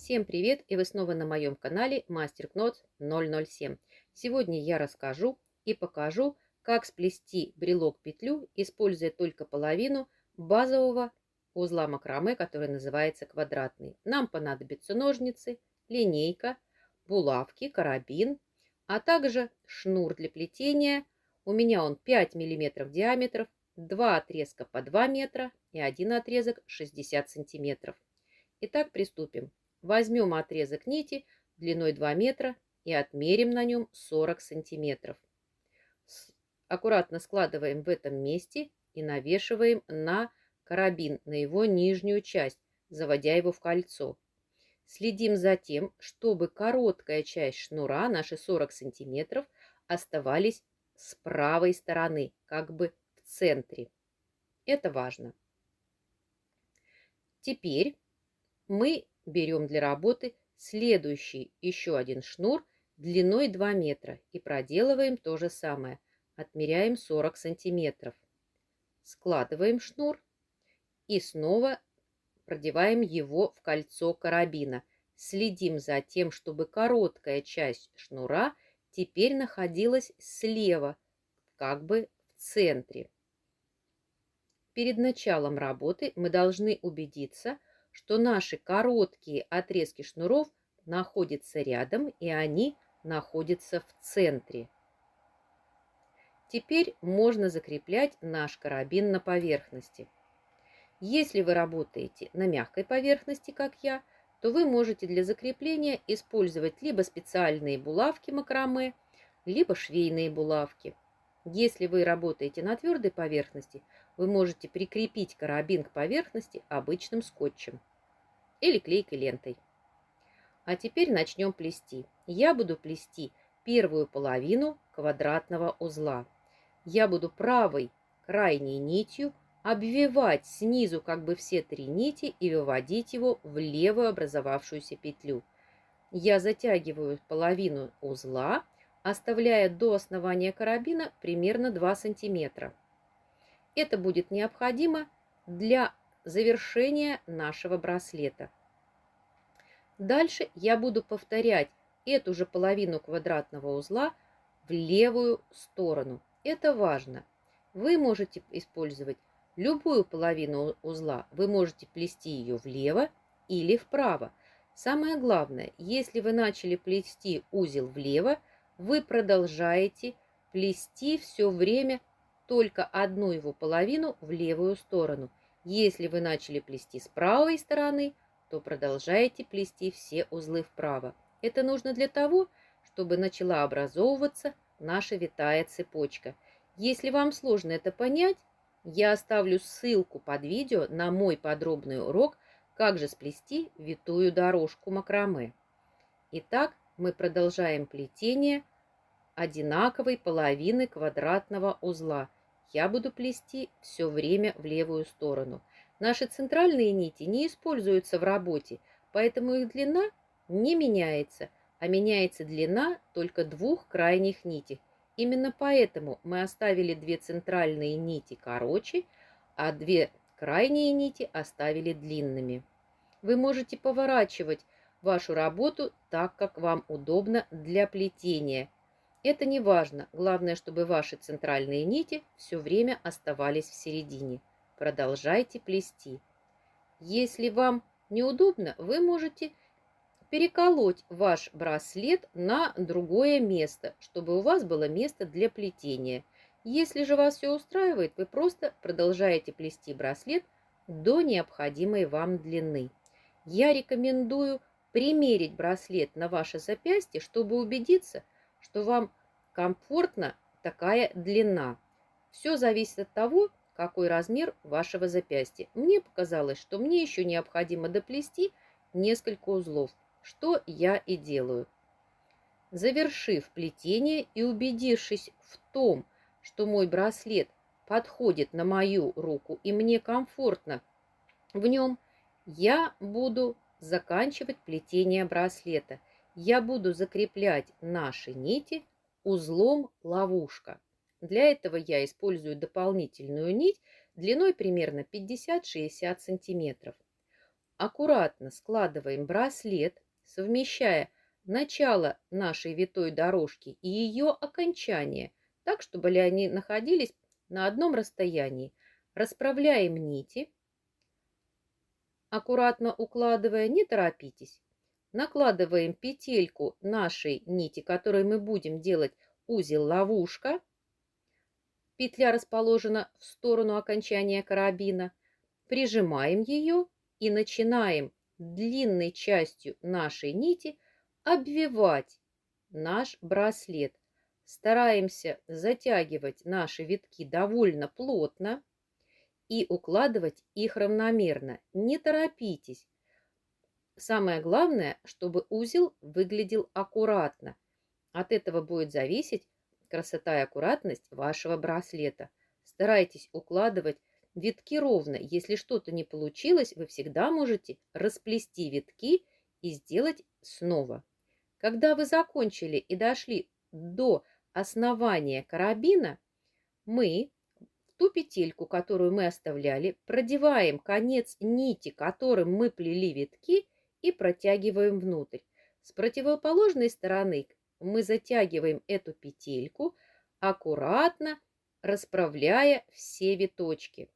Всем привет! И вы снова на моем канале Мастер Кнот 007. Сегодня я расскажу и покажу, как сплести брелок-петлю, используя только половину базового узла макраме, который называется квадратный. Нам понадобятся ножницы, линейка, булавки, карабин, а также шнур для плетения. У меня он 5 мм диаметров, 2 отрезка по 2 метра и один отрезок 60 сантиметров. Итак, приступим. Возьмем отрезок нити длиной 2 метра и отмерим на нем 40 сантиметров. Аккуратно складываем в этом месте и навешиваем на карабин, на его нижнюю часть, заводя его в кольцо. Следим за тем, чтобы короткая часть шнура, наши 40 сантиметров, оставались с правой стороны, как бы в центре. Это важно. Теперь мы берем для работы следующий еще один шнур длиной 2 метра и проделываем то же самое. Отмеряем 40 сантиметров. Складываем шнур и снова продеваем его в кольцо карабина. Следим за тем, чтобы короткая часть шнура теперь находилась слева, как бы в центре. Перед началом работы мы должны убедиться, что наши короткие отрезки шнуров находятся рядом и они находятся в центре. Теперь можно закреплять наш карабин на поверхности. Если вы работаете на мягкой поверхности, как я, то вы можете для закрепления использовать либо специальные булавки макраме, либо швейные булавки. Если вы работаете на твердой поверхности, вы можете прикрепить карабин к поверхности обычным скотчем или клейкой лентой. А теперь начнем плести. Я буду плести первую половину квадратного узла. Я буду правой крайней нитью обвивать снизу как бы все 3 нити и выводить его в левую образовавшуюся петлю. Я затягиваю половину узла, оставляя до основания карабина примерно 2 сантиметра. Это будет необходимо для завершения нашего браслета. Дальше я буду повторять эту же половину квадратного узла в левую сторону. Это важно. Вы можете использовать любую половину узла. Вы можете плести ее влево или вправо. Самое главное, если вы начали плести узел влево, вы продолжаете плести все время только одну его половину в левую сторону. Если вы начали плести с правой стороны, то продолжаете плести все узлы вправо. Это нужно для того, чтобы начала образовываться наша витая цепочка. Если вам сложно это понять, я оставлю ссылку под видео на мой подробный урок, как же сплести витую дорожку макраме. Итак, мы продолжаем плетение одинаковой половины квадратного узла. Я буду плести все время в левую сторону. Наши центральные нити не используются в работе, поэтому их длина не меняется, а меняется длина только 2 крайних нитей. Именно поэтому мы оставили 2 центральные нити короче, а 2 крайние нити оставили длинными. Вы можете поворачивать вашу работу так, как вам удобно для плетения. Это не важно. Главное, чтобы ваши центральные нити все время оставались в середине. Продолжайте плести. Если вам неудобно, вы можете переколоть ваш браслет на другое место, чтобы у вас было место для плетения. Если же вас все устраивает, вы просто продолжаете плести браслет до необходимой вам длины. Я рекомендую примерить браслет на ваше запястье, чтобы убедиться, что вам комфортна такая длина. Все зависит от того, какой размер вашего запястья. Мне показалось, что мне еще необходимо доплести несколько узлов, что я и делаю. Завершив плетение и убедившись в том, что мой браслет подходит на мою руку и мне комфортно в нем, я буду заканчивать плетение браслета. Я буду закреплять наши нити узлом ловушка. Для этого я использую дополнительную нить длиной примерно 50-60 сантиметров. аккуратно складываем браслет, совмещая начало нашей витой дорожки и ее окончание, так, чтобы они находились на одном расстоянии. Расправляем нити, аккуратно укладывая, не торопитесь. Накладываем петельку нашей нити, которой мы будем делать узел-ловушка. Петля расположена в сторону окончания карабина. Прижимаем ее и начинаем длинной частью нашей нити обвивать наш браслет. Стараемся затягивать наши витки довольно плотно и укладывать их равномерно. Не торопитесь. Самое главное, чтобы узел выглядел аккуратно. От этого будет зависеть красота и аккуратность вашего браслета. Старайтесь укладывать витки ровно. Если что-то не получилось, вы всегда можете расплести витки и сделать снова. Когда вы закончили и дошли до основания карабина, мы в ту петельку, которую мы оставляли, продеваем конец нити, которым мы плели витки, и протягиваем внутрь. С противоположной стороны мы затягиваем эту петельку, аккуратно расправляя все виточки.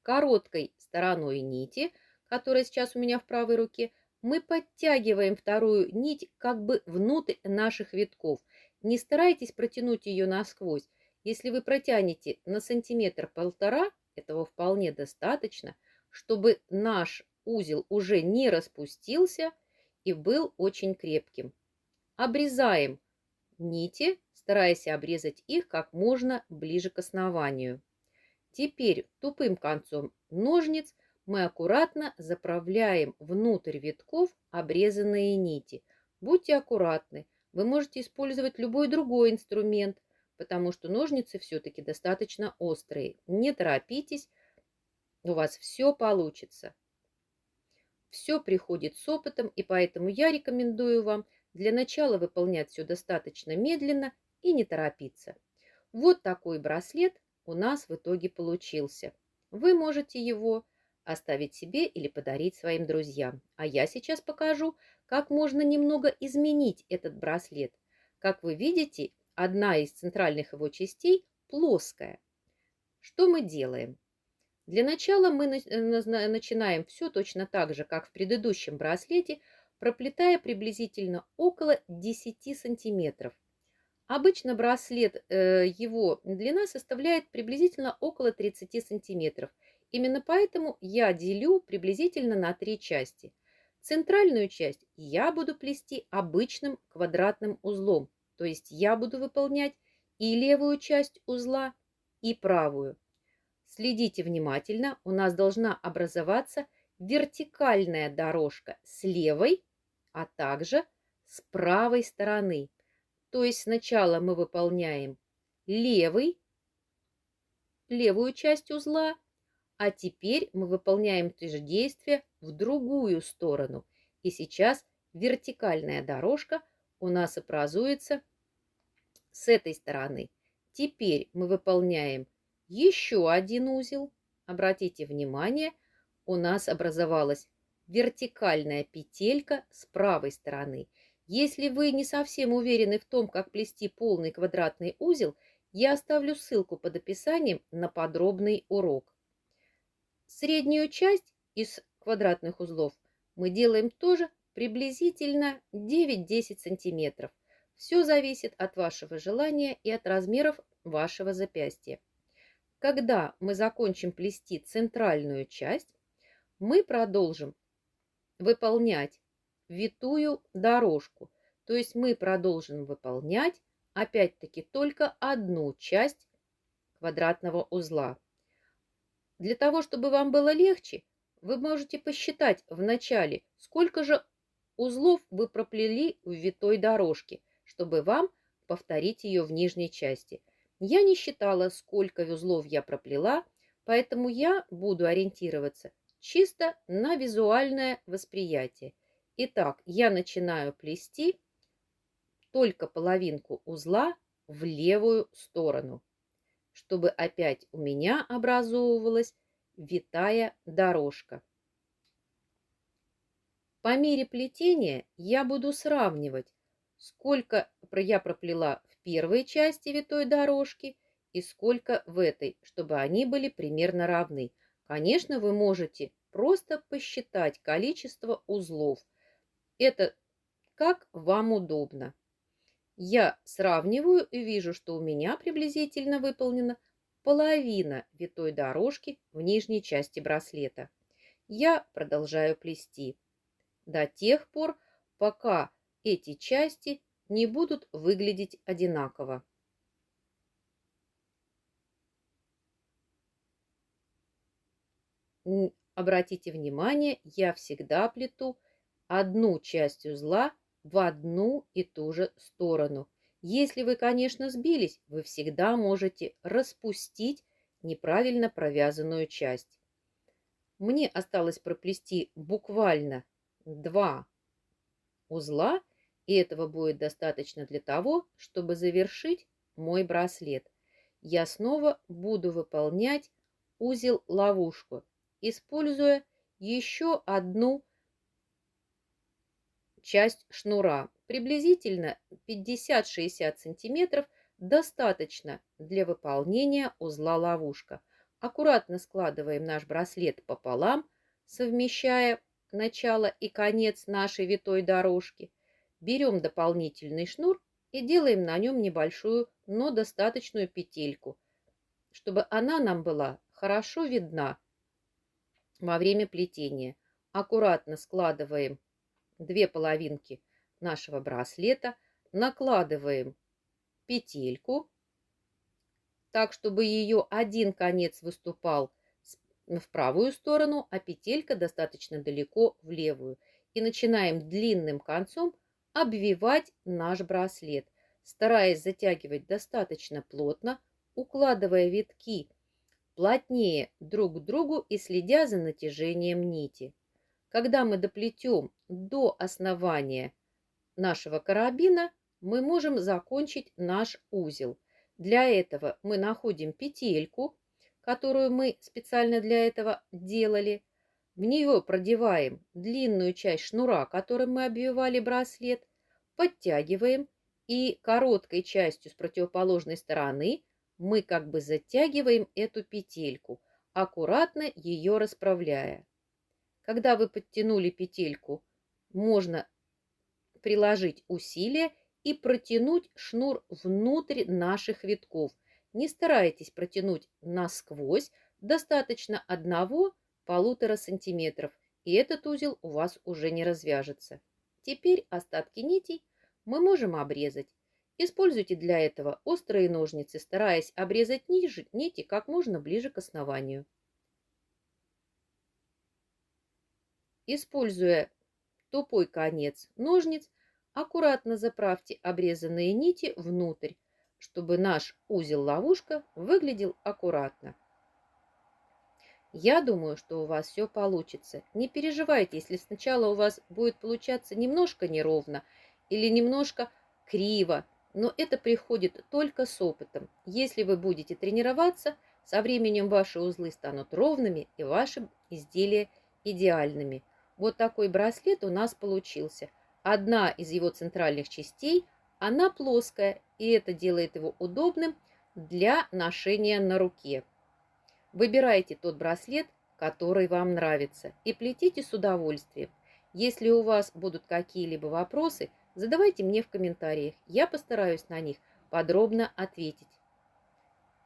Короткой стороной нити, которая сейчас у меня в правой руке, мы подтягиваем вторую нить как бы внутрь наших витков. Не старайтесь протянуть ее насквозь. Если вы протянете на сантиметр-полтора, этого вполне достаточно, чтобы наш узел уже не распустился и был очень крепким. Обрезаем нити, стараясь обрезать их как можно ближе к основанию. Теперь тупым концом ножниц мы аккуратно заправляем внутрь витков обрезанные нити. Будьте аккуратны, вы можете использовать любой другой инструмент, потому что ножницы все-таки достаточно острые. Не торопитесь, у вас все получится. Все приходит с опытом, и поэтому я рекомендую вам для начала выполнять все достаточно медленно и не торопиться. Вот такой браслет у нас в итоге получился. Вы можете его оставить себе или подарить своим друзьям. А я сейчас покажу, как можно немного изменить этот браслет. Как вы видите, одна из центральных его частей плоская. Что мы делаем? Для начала мы начинаем все точно так же, как в предыдущем браслете, проплетая приблизительно около 10 сантиметров. Обычно браслет, его длина составляет приблизительно около 30 сантиметров. Именно поэтому я делю приблизительно на 3 части. Центральную часть я буду плести обычным квадратным узлом, то есть я буду выполнять и левую часть узла, и правую. Следите внимательно, у нас должна образоваться вертикальная дорожка с левой, а также с правой стороны. То есть сначала мы выполняем левую часть узла, а теперь мы выполняем те же действия в другую сторону. И сейчас вертикальная дорожка у нас образуется с этой стороны. Теперь мы выполняем еще один узел. Обратите внимание, у нас образовалась вертикальная петелька с правой стороны. Если вы не совсем уверены в том, как плести полный квадратный узел, я оставлю ссылку под описанием на подробный урок. Среднюю часть из квадратных узлов мы делаем тоже приблизительно 9-10 сантиметров. Все зависит от вашего желания и от размеров вашего запястья. Когда мы закончим плести центральную часть, мы продолжим выполнять витую дорожку. То есть мы продолжим выполнять опять-таки только одну часть квадратного узла. Для того, чтобы вам было легче, вы можете посчитать в начале, сколько же узлов вы проплели в витой дорожке, чтобы вам повторить ее в нижней части. Я не считала, сколько узлов я проплела, поэтому я буду ориентироваться чисто на визуальное восприятие. Итак, я начинаю плести только половинку узла в левую сторону, чтобы опять у меня образовывалась витая дорожка. По мере плетения я буду сравнивать, сколько я проплела в первой части витой дорожки и сколько в этой, чтобы они были примерно равны. Конечно, вы можете просто посчитать количество узлов. Это как вам удобно. Я сравниваю и вижу, что у меня приблизительно выполнена половина витой дорожки в нижней части браслета. Я продолжаю плести до тех пор, пока эти части не будут выглядеть одинаково. Обратите внимание, я всегда плету одну часть узла в одну и ту же сторону. Если вы, конечно, сбились, вы всегда можете распустить неправильно провязанную часть. Мне осталось проплести буквально 2 узла, и этого будет достаточно для того, чтобы завершить мой браслет. Я снова буду выполнять узел-ловушку, используя еще одну часть шнура. Приблизительно 50-60 сантиметров достаточно для выполнения узла-ловушка. Аккуратно складываем наш браслет пополам, совмещая начало и конец нашей витой дорожки. Берем дополнительный шнур и делаем на нем небольшую, но достаточную петельку, чтобы она нам была хорошо видна во время плетения. Аккуратно складываем 2 половинки нашего браслета, накладываем петельку так, чтобы ее один конец выступал в правую сторону, а петелька достаточно далеко в левую. И начинаем длинным концом обвивать наш браслет, стараясь затягивать достаточно плотно, укладывая витки плотнее друг к другу и следя за натяжением нити. Когда мы доплетем до основания нашего карабина, мы можем закончить наш узел. Для этого мы находим петельку, которую мы специально для этого делали. В нее продеваем длинную часть шнура, которым мы обвивали браслет, подтягиваем и короткой частью с противоположной стороны мы как бы затягиваем эту петельку, аккуратно ее расправляя. Когда вы подтянули петельку, можно приложить усилие и протянуть шнур внутрь наших витков. Не старайтесь протянуть насквозь, достаточно 1–1,5 сантиметров, и этот узел у вас уже не развяжется. Теперь остатки нитей мы можем обрезать. Используйте для этого острые ножницы, стараясь обрезать нити как можно ближе к основанию. Используя тупой конец ножниц, аккуратно заправьте обрезанные нити внутрь, чтобы наш узел-ловушка выглядел аккуратно. Я думаю, что у вас все получится. Не переживайте, если сначала у вас будет получаться немножко неровно или немножко криво, но это приходит только с опытом. Если вы будете тренироваться, со временем ваши узлы станут ровными и ваши изделия идеальными. Вот такой браслет у нас получился. Одна из его центральных частей, она плоская, и это делает его удобным для ношения на руке. Выбирайте тот браслет, который вам нравится, и плетите с удовольствием. Если у вас будут какие-либо вопросы, задавайте мне в комментариях. Я постараюсь на них подробно ответить.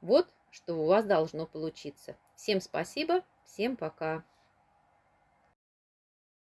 Вот что у вас должно получиться. Всем спасибо, всем пока.